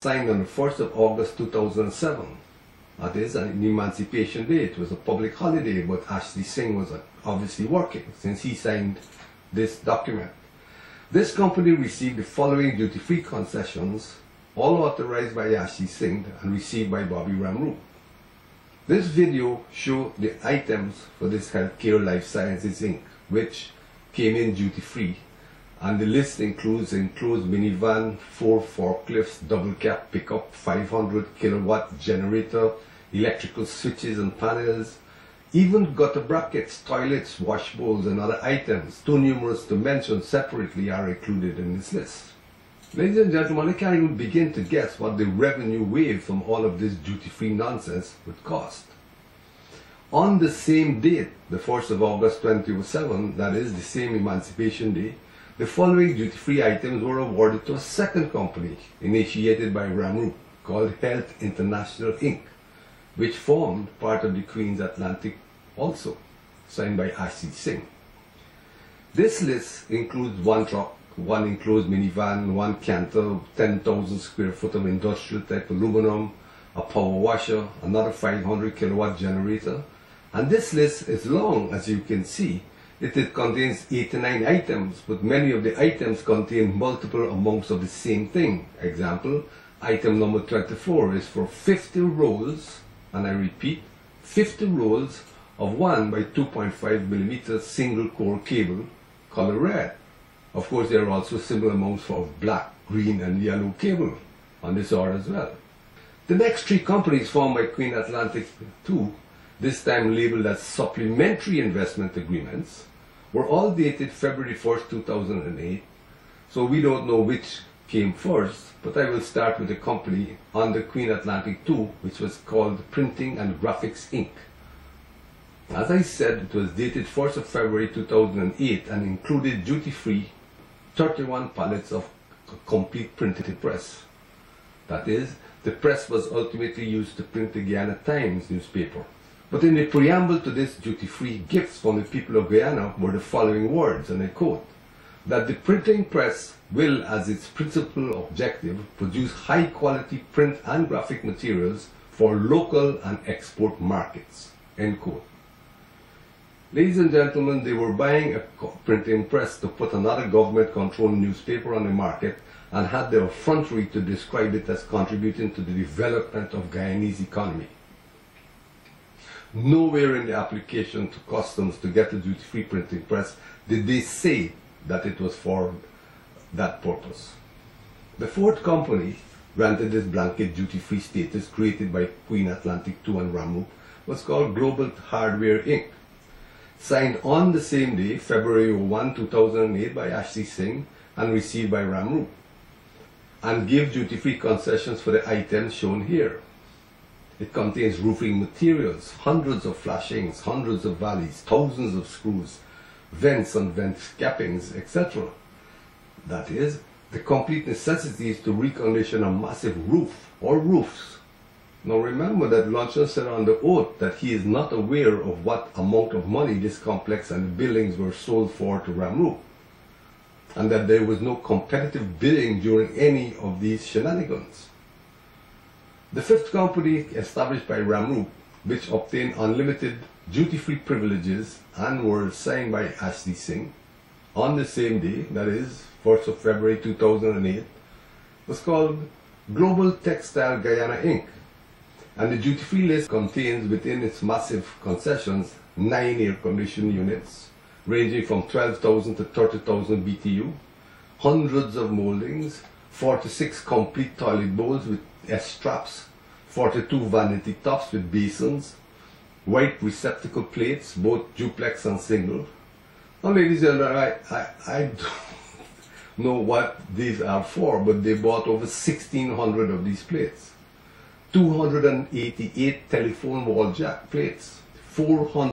signed on the 1st of August 2007. That is an Emancipation Day. It was a public holiday, but Ashley Singh was obviously working since he signed this document. This company received the following duty-free concessions, all authorized by Ashley Singh and received by Bobby Ramroop. This video shows the items for this Healthcare Life Sciences Inc., which came in duty-free, and the list includes minivan, 4 forklifts, double cab pickup, 500 kilowatt generator, electrical switches and panels, even gutter brackets, toilets, wash bowls and other items, too numerous to mention separately, are included in this list. Ladies and gentlemen, I can't even begin to guess what the revenue wave from all of this duty-free nonsense would cost. On the same date, the 1st of August 2007, that is the same Emancipation Day, the following duty-free items were awarded to a second company initiated by Ramroop called Health International Inc., which formed part of the Queen's Atlantic also, signed by Ashley Singh. This list includes 1 truck, 1 enclosed minivan, 1 canter, 10,000 square foot of industrial type aluminum, a power washer, another 500 kilowatt generator, and this list is long, as you can see. It contains 89 items, but many of the items contain multiple amounts of the same thing. Example, item number 24 is for 50 rolls, and I repeat, 50 rolls of 1 by 2.5 millimeter single core cable, color red. Of course, there are also similar amounts for black, green and yellow cable on this order as well. The next 3 companies formed by Queen Atlantic II, this time labeled as supplementary investment agreements, were all dated February 1st, 2008. So we don't know which came first, but I will start with the company under Queen Atlantic II, which was called Printing and Graphics Inc. As I said, it was dated 1st of February 2008 and included duty-free 31 pallets of complete printed press. That is, the press was ultimately used to print the Guyana Times newspaper. But in the preamble to this duty-free gifts from the people of Guyana were the following words, and I quote, that the printing press will, as its principal objective, produce high-quality print and graphic materials for local and export markets, end quote. Ladies and gentlemen, they were buying a printing press to put another government-controlled newspaper on the market and had the effrontery to describe it as contributing to the development of Guyanese economy. Nowhere in the application to customs to get a duty-free printing press did they say that it was for that purpose. The fourth company granted this blanket duty-free status created by Queen Atlantic II and Ramroop was called Global Hardware Inc., signed on the same day, February 1, 2008 by Ashley Singh and received by Ramroop, and gave duty-free concessions for the items shown here. It contains roofing materials, hundreds of flashings, hundreds of valleys, thousands of screws, vents and vent cappings, etc. That is, the complete necessities to recondition a massive roof or roofs. Now remember that Luncheon said on the oath that he is not aware of what amount of money this complex and the buildings were sold for to Ramroop, and that there was no competitive bidding during any of these shenanigans. The fifth company established by Ramroop, which obtained unlimited duty-free privileges and were signed by Ashley Singh on the same day, that is 1st of February 2008, was called Global Textile Guyana Inc. And the duty-free list contains within its massive concessions 9 air-conditioned units ranging from 12,000 to 30,000 BTU, hundreds of moldings, 46 complete toilet bowls with S-straps, 42 vanity tops with basins, white receptacle plates, both duplex and single. Now ladies and gentlemen, I don't know what these are for, but they bought over 1,600 of these plates. 288 telephone wall jack plates, 400